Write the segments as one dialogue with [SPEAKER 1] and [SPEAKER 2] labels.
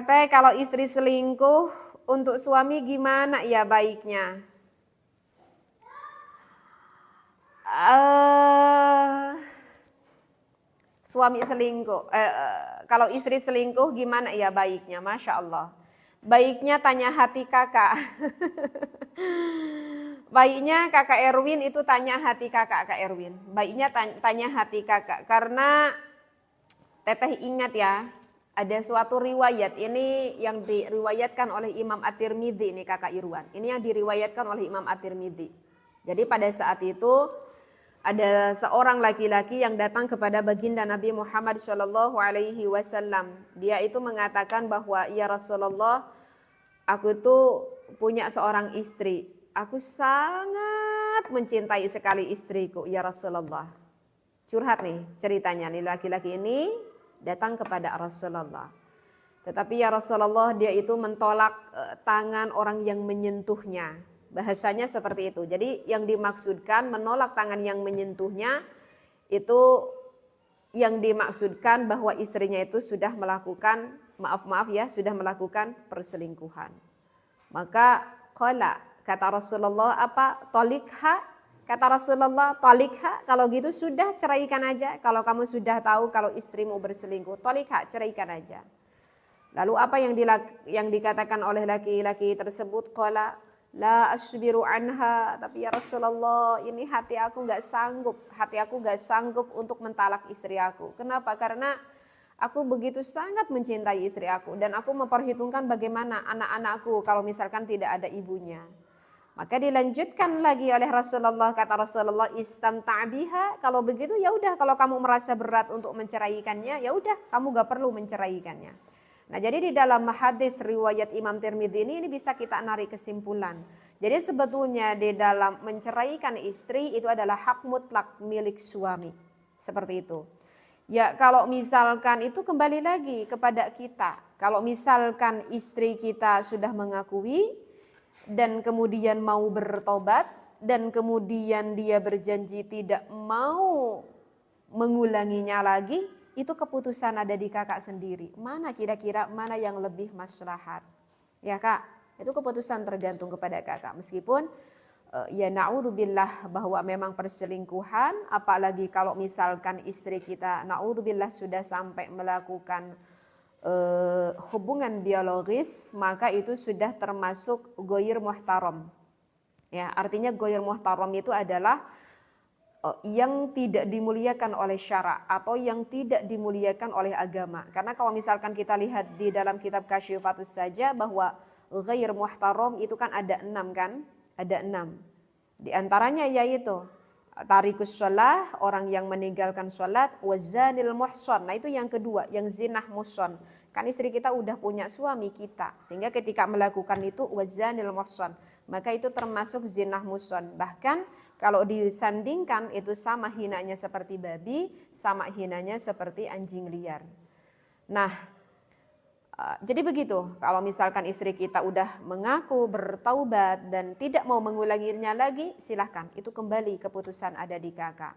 [SPEAKER 1] Teteh, kalau istri selingkuh untuk suami gimana ya baiknya? Suami selingkuh, kalau istri selingkuh gimana ya baiknya? Masya Allah. Baiknya tanya hati kakak. Baiknya kakak Erwin itu tanya hati kakak, Kak Erwin. Baiknya tanya hati kakak. Karena teteh ingat ya, ada suatu riwayat, ini yang diriwayatkan oleh Imam At-Tirmidzi ini kakak Irwan. Ini yang diriwayatkan oleh Imam At-Tirmidzi. Jadi pada saat itu ada seorang laki-laki yang datang kepada baginda Nabi Muhammad SAW. Dia itu mengatakan bahwa ya Rasulullah, aku tuh punya seorang istri. Aku sangat mencintai sekali istriku ya Rasulullah. Curhat nih ceritanya, nih laki-laki ini datang kepada Rasulullah. Tetapi ya Rasulullah, dia itu mentolak tangan orang yang menyentuhnya. Bahasanya seperti itu. Jadi yang dimaksudkan menolak tangan yang menyentuhnya itu yang dimaksudkan bahwa istrinya itu sudah melakukan, maaf ya, sudah melakukan perselingkuhan. Maka kata Rasulullah apa? Tolikha. Kata Rasulullah, tolikha, kalau gitu sudah ceraikan aja. Kalau kamu sudah tahu kalau istrimu berselingkuh, tolikha, ceraikan aja. Lalu apa yang dikatakan oleh laki-laki tersebut? Qala la asbiru anha, tapi ya Rasulullah, ini hati aku nggak sanggup untuk mentalak istri aku. Kenapa? Karena aku begitu sangat mencintai istri aku dan aku memperhitungkan bagaimana anak-anakku kalau misalkan tidak ada ibunya. Maka dilanjutkan lagi oleh Rasulullah, kata Rasulullah, istamta' biha, kalau begitu ya udah, kalau kamu merasa berat untuk menceraikannya, ya udah, kamu gak perlu menceraikannya. Nah, jadi di dalam hadis riwayat Imam Tirmidzi ini bisa kita narik kesimpulan. Jadi sebetulnya di dalam menceraikan istri itu adalah hak mutlak milik suami. Seperti itu. Ya, kalau misalkan itu kembali lagi kepada kita. Kalau misalkan istri kita sudah mengakui dan kemudian mau bertobat dan kemudian dia berjanji tidak mau mengulanginya lagi, itu keputusan ada di kakak sendiri. Mana kira-kira mana yang lebih maslahat? Ya Kak, itu keputusan tergantung kepada kakak. Meskipun ya na'udzubillah bahwa memang perselingkuhan, apalagi kalau misalkan istri kita na'udzubillah sudah sampai melakukan hubungan biologis, maka itu sudah termasuk ghair muhtaram. Ya, artinya ghair muhtaram itu adalah yang tidak dimuliakan oleh syara atau yang tidak dimuliakan oleh agama. Karena kalau misalkan kita lihat di dalam kitab Kasyifatus saja bahwa ghair muhtaram itu kan ada 6 kan? Ada 6. Di antaranya yaitu tarikus shalah, orang yang meninggalkan sholat, wazanil muhson. Nah itu yang kedua, yang zinah muhson. Kan istri kita udah punya suami kita, sehingga ketika melakukan itu wazanil muhson, maka itu termasuk zinah muhson. Bahkan kalau disandingkan itu sama hinanya seperti babi, sama hinanya seperti anjing liar. Nah, jadi begitu, kalau misalkan istri kita udah mengaku bertaubat dan tidak mau mengulanginya lagi, silahkan, itu kembali keputusan ada di kakak.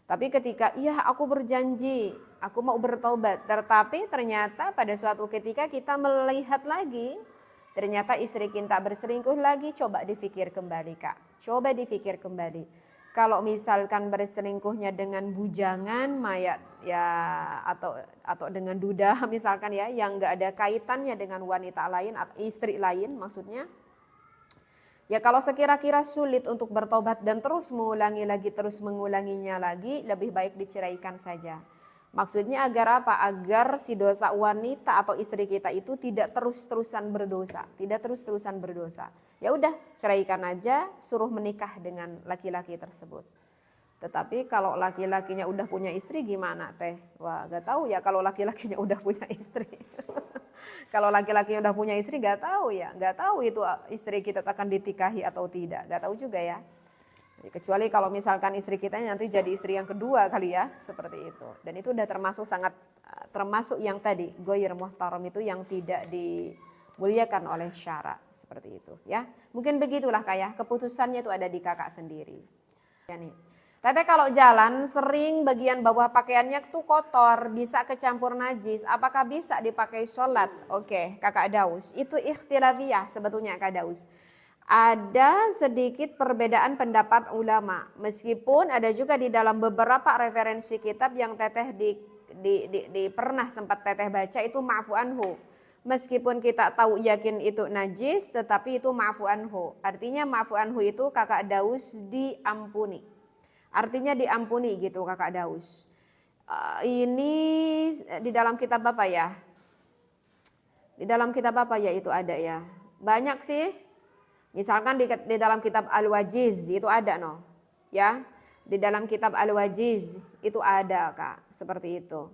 [SPEAKER 1] Tapi ketika, iya aku berjanji, aku mau bertaubat, tetapi ternyata pada suatu ketika kita melihat lagi, ternyata istri kita berselingkuh lagi, coba dipikir kembali Kak, coba dipikir kembali. Kalau misalkan berselingkuhnya dengan bujangan mayat ya atau dengan duda misalkan ya yang enggak ada kaitannya dengan wanita lain atau istri lain maksudnya. Ya kalau sekira-kira sulit untuk bertobat dan terus mengulanginya lagi, lebih baik diceraikan saja. Maksudnya agar apa? Agar si dosa wanita atau istri kita itu tidak terus-terusan berdosa. Ya udah, ceraikan aja, suruh menikah dengan laki-laki tersebut. Tetapi kalau laki-lakinya udah punya istri gimana teh? Wah, gak tahu ya kalau laki-lakinya udah punya istri. Kalau laki-lakinya udah punya istri gak tahu ya, gak tahu itu istri kita akan ditikahi atau tidak, gak tahu juga ya. Kecuali kalau misalkan istri kita nanti jadi istri yang kedua kali ya, seperti itu. Dan itu udah termasuk yang tadi, ghair muhtaram itu yang tidak dimuliakan oleh syara, seperti itu ya. Mungkin begitulah Kak ya, keputusannya itu ada di kakak sendiri. Ya nih. Teteh kalau jalan sering bagian bawah pakaiannya tuh kotor, bisa kecampur najis. Apakah bisa dipakai sholat? Oke, Kakak Daus. Itu ikhtilafiyah sebetulnya Kak Daus. Ada sedikit perbedaan pendapat ulama. Meskipun ada juga di dalam beberapa referensi kitab yang teteh pernah sempat teteh baca itu ma'fu anhu. Meskipun kita tahu yakin itu najis, tetapi itu ma'fu anhu. Artinya ma'fu anhu itu Kakak Daus diampuni. Artinya diampuni gitu Kakak Daus. Ini di dalam kitab apa ya? Di dalam kitab apa ya itu ada ya? Banyak sih. Misalkan di dalam kitab Al-Wajiz itu ada no. Ya. Di dalam kitab Al-Wajiz itu ada Kak, seperti itu.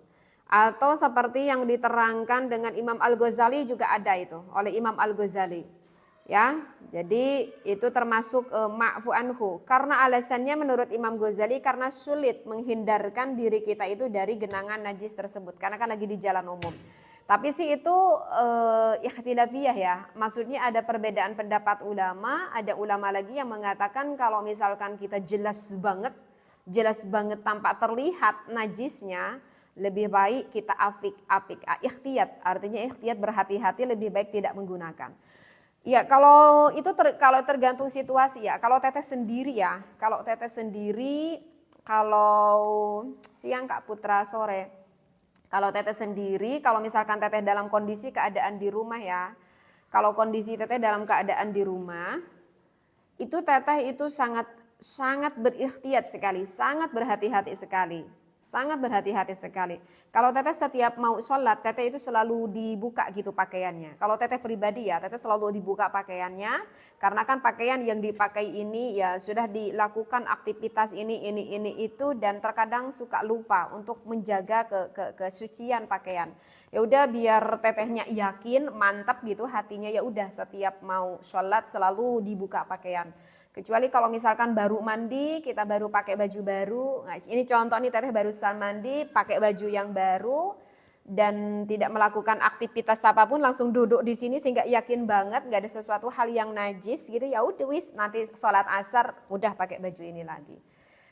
[SPEAKER 1] Atau seperti yang diterangkan dengan Imam Al-Ghazali juga ada itu oleh Imam Al-Ghazali. Ya, jadi itu termasuk ma'fu anhu. Karena alasannya menurut Imam Ghazali karena sulit menghindarkan diri kita itu dari genangan najis tersebut. Karena kan lagi di jalan umum. Tapi sih itu ikhtilafiyah ya. Maksudnya ada perbedaan pendapat ulama. Ada ulama lagi yang mengatakan kalau misalkan kita jelas banget tampak terlihat najisnya, lebih baik kita ikhtiyat. Artinya ikhtiyat berhati-hati, lebih baik tidak menggunakan. Ya kalau itu kalau tergantung situasi ya. Kalau teteh sendiri ya, kalau siang Kak Putra sore. Kalau teteh sendiri, kalau misalkan teteh dalam kondisi keadaan di rumah ya. Kalau kondisi teteh dalam keadaan di rumah, itu teteh itu sangat berikhtiyat sekali, sangat berhati-hati sekali. Sangat berhati-hati sekali. Kalau teteh setiap mau sholat, teteh itu selalu dibuka gitu pakaiannya. Kalau teteh pribadi ya, teteh selalu dibuka pakaiannya. Karena kan pakaian yang dipakai ini ya sudah dilakukan aktivitas ini itu. Dan terkadang suka lupa untuk menjaga kesucian pakaian. Ya udah biar tetehnya yakin, mantap gitu hatinya, ya udah setiap mau sholat selalu dibuka pakaian. Kecuali kalau misalkan baru mandi, kita baru pakai baju baru. Nah, ini contoh nih teteh barusan mandi, pakai baju yang baru dan tidak melakukan aktivitas apapun, langsung duduk di sini sehingga yakin banget nggak ada sesuatu hal yang najis gitu. Ya udah wis, nanti sholat asar udah pakai baju ini lagi.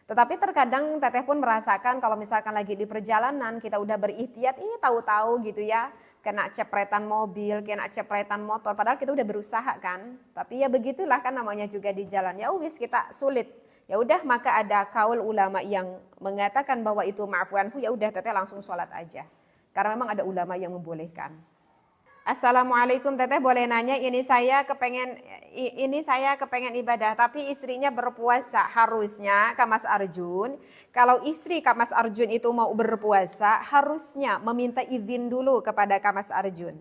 [SPEAKER 1] Tetapi terkadang teteh pun merasakan kalau misalkan lagi di perjalanan kita udah berikhtiat, tahu-tahu gitu ya. Kena cepretan mobil, kena cepretan motor, padahal kita udah berusaha kan. Tapi ya begitulah kan namanya juga di jalan. Ya wis kita sulit. Ya udah maka ada kaul ulama yang mengatakan bahwa itu ma'fu anhu, ya udah teteh langsung sholat aja. Karena memang ada ulama yang membolehkan. Assalamualaikum teteh, boleh nanya, ini saya kepengen ibadah tapi istrinya berpuasa. Harusnya Kak Mas Arjun, kalau istri Kak Mas Arjun itu mau berpuasa, harusnya meminta izin dulu kepada Kak Mas Arjun.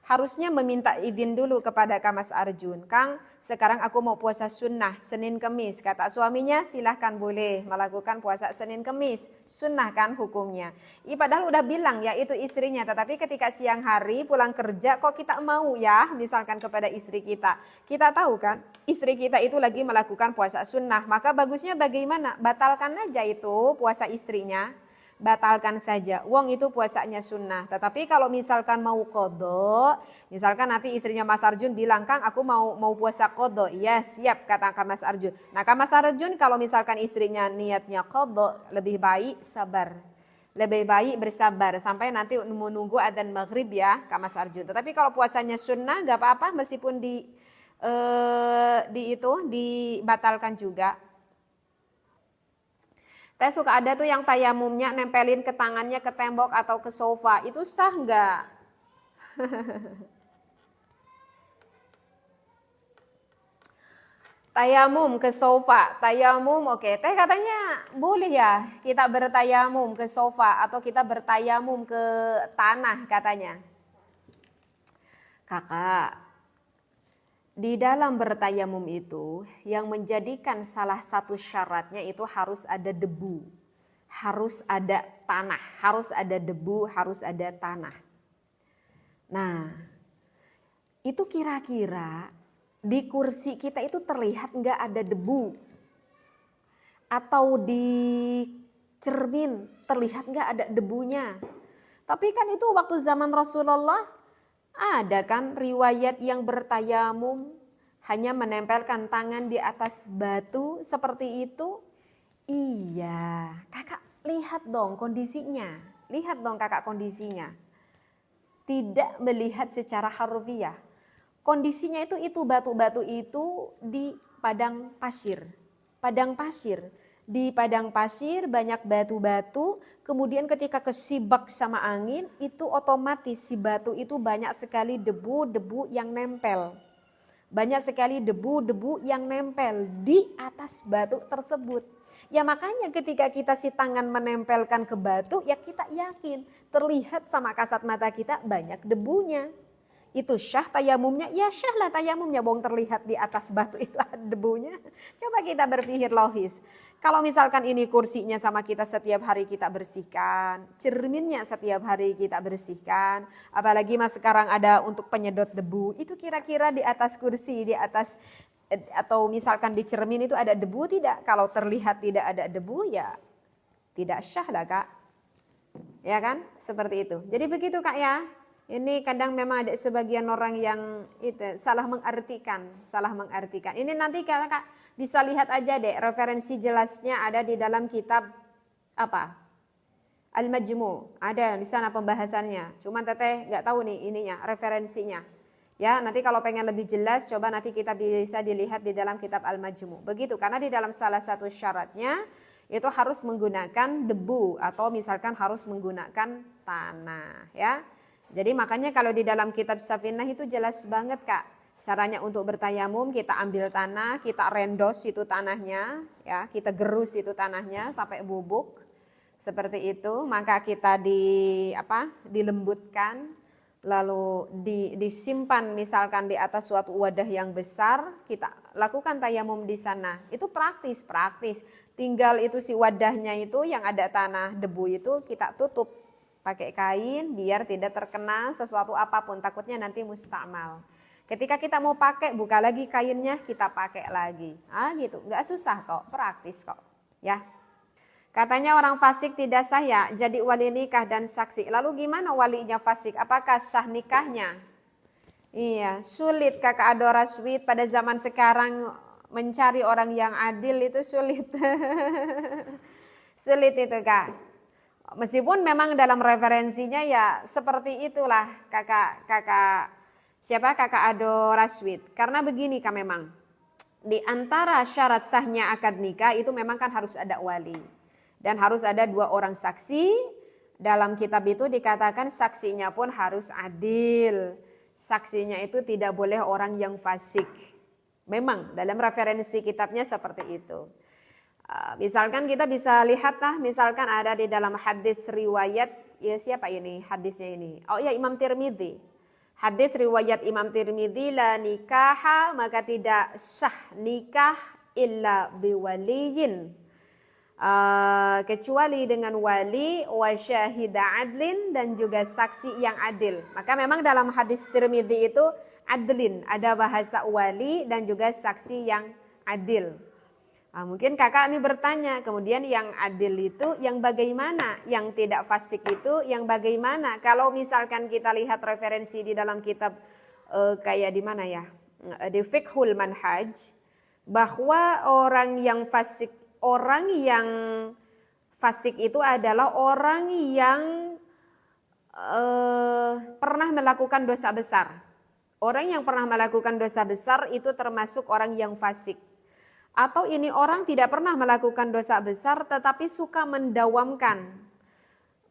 [SPEAKER 1] Harusnya meminta izin dulu kepada Kak Mas Arjun. Kang, sekarang aku mau puasa sunnah Senin Kemis. Kata suaminya, silahkan boleh melakukan puasa Senin Kemis. Sunnah kan hukumnya. Padahal udah bilang ya itu istrinya. Tetapi ketika siang hari pulang kerja kok kita mau ya misalkan kepada istri kita. Kita tahu kan istri kita itu lagi melakukan puasa sunnah. Maka bagusnya bagaimana? Batalkan aja itu puasa istrinya. Batalkan saja, wong itu puasanya sunnah. Tetapi kalau misalkan mau qadha, misalkan nanti istrinya Mas Arjun bilang, Kang aku mau puasa qadha, ya siap kata Kak Mas Arjun. Nah Kak Mas Arjun kalau misalkan istrinya niatnya qadha, lebih baik sabar. Lebih baik bersabar sampai nanti menunggu adzan maghrib ya Kak Mas Arjun. Tetapi kalau puasanya sunnah gak apa-apa meskipun dibatalkan juga. Teh suka ada tuh yang tayamumnya nempelin ke tangannya ke tembok atau ke sofa. Itu sah nggak? Tayamum ke sofa, tayamum oke. Teh katanya boleh ya kita bertayamum ke sofa atau kita bertayamum ke tanah katanya. Kakak, di dalam bertayamum itu yang menjadikan salah satu syaratnya itu harus ada debu, harus ada tanah, harus ada debu, harus ada tanah. Nah, itu kira-kira di kursi kita itu terlihat nggak ada debu? Atau di cermin terlihat nggak ada debunya? Tapi kan itu waktu zaman Rasulullah ada kan riwayat yang bertayamum hanya menempelkan tangan di atas batu seperti itu. Iya, kakak lihat dong kondisinya. Lihat dong kakak kondisinya. Tidak melihat secara harfiah. Kondisinya itu batu-batu itu di padang pasir. Padang pasir. Di padang pasir banyak batu-batu, kemudian ketika kesibak sama angin, itu otomatis si batu itu banyak sekali debu-debu yang nempel. Banyak sekali debu-debu yang nempel di atas batu tersebut. Ya makanya ketika kita si tangan menempelkan ke batu, ya kita yakin terlihat sama kasat mata kita banyak debunya. Itu syah tayamumnya, ya syah lah tayamumnya, bong terlihat di atas batu itu ada debunya. Coba kita berpikir logis. Kalau misalkan ini kursinya sama kita setiap hari kita bersihkan, cerminnya setiap hari kita bersihkan, apalagi mas sekarang ada untuk penyedot debu, itu kira-kira di atas kursi, di atas atau misalkan di cermin itu ada debu tidak? Kalau terlihat tidak ada debu ya tidak syah lah kak. Ya kan? Seperti itu. Jadi begitu kak ya. Ini kadang memang ada sebagian orang yang itu salah mengartikan. Ini nanti kakak bisa lihat aja deh referensi jelasnya ada di dalam kitab apa? Al-Majmu'. Ada di sana pembahasannya. Cuman teteh nggak tahu nih ininya referensinya. Ya, nanti kalau pengen lebih jelas coba nanti kita bisa dilihat di dalam kitab Al-Majmu'. Begitu karena di dalam salah satu syaratnya itu harus menggunakan debu atau misalkan harus menggunakan tanah ya. Jadi makanya kalau di dalam kitab Safinah itu jelas banget kak. Caranya untuk bertayamum kita ambil tanah, kita rendos itu tanahnya, ya kita gerus itu tanahnya sampai bubuk. Seperti itu, maka kita dilembutkan, lalu disimpan misalkan di atas suatu wadah yang besar, kita lakukan tayamum di sana. Itu praktis. Tinggal itu si wadahnya itu yang ada tanah debu itu kita tutup pakai kain biar tidak terkena sesuatu apapun, takutnya nanti mustamal. Ketika kita mau pakai buka lagi kainnya, kita pakai lagi. Gitu, nggak susah kok, praktis kok. Ya. Katanya orang fasik tidak sah ya, jadi wali nikah dan saksi. Lalu gimana walinya fasik? Apakah sah nikahnya? Iya, sulit kakak Adora Sweet pada zaman sekarang mencari orang yang adil itu sulit. Sulit itu kak. Meskipun memang dalam referensinya ya seperti itulah kakak Ado Raswid. Karena begini kak memang di antara syarat sahnya akad nikah itu memang kan harus ada wali dan harus ada 2 orang saksi. Dalam kitab itu dikatakan saksinya pun harus adil. Saksinya itu tidak boleh orang yang fasik. Memang dalam referensi kitabnya seperti itu. Misalkan kita bisa lihat misalkan ada di dalam hadis riwayat, ya siapa ini hadisnya ini? Oh ya Imam Tirmidzi. Hadis riwayat Imam Tirmidzi, la nikaha, maka tidak sah nikah illa biwaliyin. Kecuali dengan wali wa syahida adlin dan juga saksi yang adil. Maka memang dalam hadis Tirmidzi itu adlin, ada bahasa wali dan juga saksi yang adil. Mungkin kakak ini bertanya, kemudian yang adil itu yang bagaimana? Yang tidak fasik itu yang bagaimana? Kalau misalkan kita lihat referensi di dalam kitab kayak di mana ya? Di Fiqhul Manhaj, bahwa orang yang fasik itu adalah orang yang pernah melakukan dosa besar. Orang yang pernah melakukan dosa besar itu termasuk orang yang fasik. Atau ini orang tidak pernah melakukan dosa besar tetapi suka mendawamkan,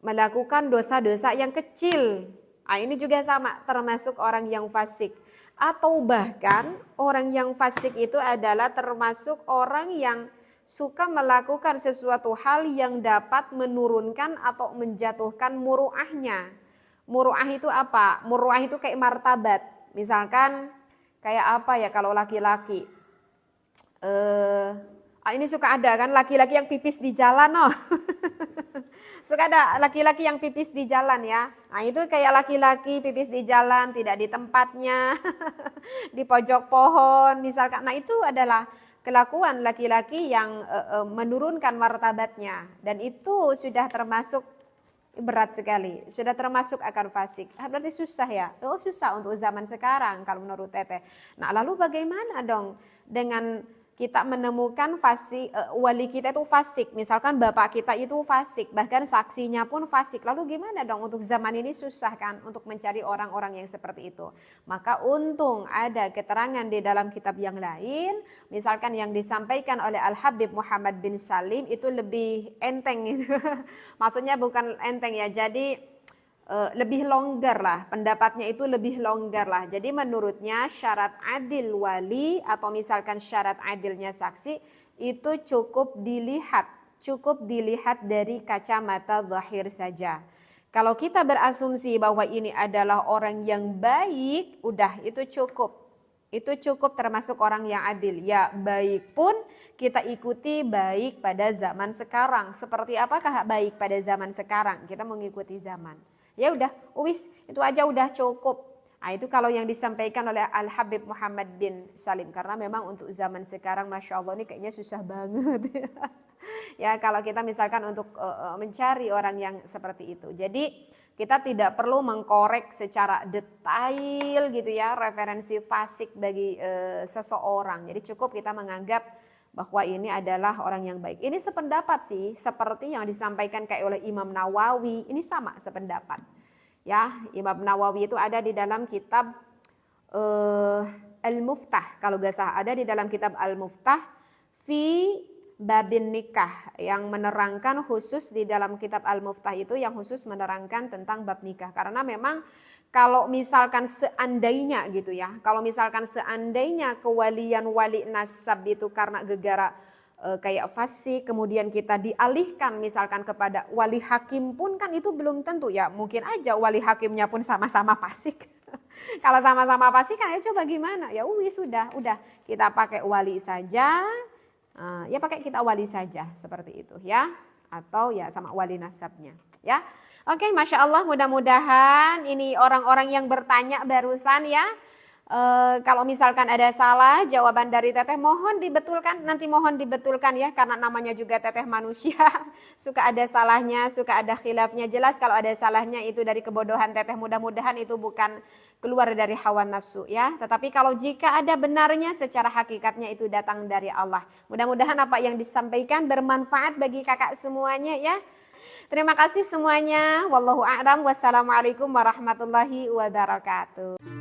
[SPEAKER 1] melakukan dosa-dosa yang kecil. Ini juga sama termasuk orang yang fasik. Atau bahkan orang yang fasik itu adalah termasuk orang yang suka melakukan sesuatu hal yang dapat menurunkan atau menjatuhkan muru'ahnya. Muru'ah itu apa? Muru'ah itu kayak martabat. Misalkan kayak apa ya kalau laki-laki? Ini suka ada kan laki-laki yang pipis di jalan Suka ada laki-laki yang pipis di jalan ya. Itu kayak laki-laki pipis di jalan tidak di tempatnya di pojok pohon misalkan. Itu adalah kelakuan laki-laki yang menurunkan martabatnya dan itu sudah termasuk berat sekali, sudah termasuk akan fasik. Berarti susah ya? Susah untuk zaman sekarang kalau menurut teteh. Lalu bagaimana dong dengan kita menemukan wali kita itu fasik, misalkan bapak kita itu fasik, bahkan saksinya pun fasik, lalu gimana dong? Untuk zaman ini susah kan untuk mencari orang-orang yang seperti itu. Maka untung ada keterangan di dalam kitab yang lain, misalkan yang disampaikan oleh Al-Habib Muhammad bin Salim itu lebih enteng gitu. Maksudnya bukan enteng ya, jadi lebih longgar lah, pendapatnya itu lebih longgar lah. Jadi menurutnya syarat adil wali atau misalkan syarat adilnya saksi itu cukup dilihat dari kacamata zahir saja. Kalau kita berasumsi bahwa ini adalah orang yang baik, udah itu cukup. Itu cukup termasuk orang yang adil. Ya baik pun kita ikuti baik pada zaman sekarang. Seperti apakah baik pada zaman sekarang? Kita mengikuti zaman. Ya udah, itu aja udah cukup. Nah, itu kalau yang disampaikan oleh Al-Habib Muhammad bin Salim. Karena memang untuk zaman sekarang Masya Allah ini kayaknya susah banget. Ya kalau kita misalkan untuk mencari orang yang seperti itu. Jadi kita tidak perlu mengkorek secara detail gitu ya referensi fasik bagi seseorang. Jadi cukup kita menganggap bahwa ini adalah orang yang baik. Ini sependapat sih, seperti yang disampaikan kayak oleh Imam Nawawi. Ini sama sependapat. Ya, Imam Nawawi itu ada di dalam kitab Al-Muftah. Kalau gak salah ada di dalam kitab Al-Muftah fi babin nikah, yang menerangkan khusus di dalam kitab Al-Muftah itu yang khusus menerangkan tentang bab nikah. Karena memang kalau misalkan seandainya gitu ya, kalau misalkan seandainya kewalian wali nasab itu karena gegara kayak fasik, kemudian kita dialihkan misalkan kepada wali hakim pun kan itu belum tentu ya, mungkin aja wali hakimnya pun sama-sama fasik. Kalau sama-sama fasik kan ya coba gimana, ya sudah kita pakai wali saja, ya pakai kita wali saja seperti itu ya, atau ya sama wali nasabnya ya. Oke, Masya Allah, mudah-mudahan ini orang-orang yang bertanya barusan ya, kalau misalkan ada salah jawaban dari Teteh mohon dibetulkan, nanti mohon dibetulkan ya, karena namanya juga Teteh manusia, suka ada salahnya, suka ada khilafnya. Jelas kalau ada salahnya itu dari kebodohan Teteh, mudah-mudahan itu bukan keluar dari hawa nafsu ya. Tetapi kalau jika ada benarnya secara hakikatnya itu datang dari Allah. Mudah-mudahan apa yang disampaikan bermanfaat bagi kakak semuanya ya. Terima kasih semuanya. Wallahu a'lam. Wassalamualaikum warahmatullahi wabarakatuh.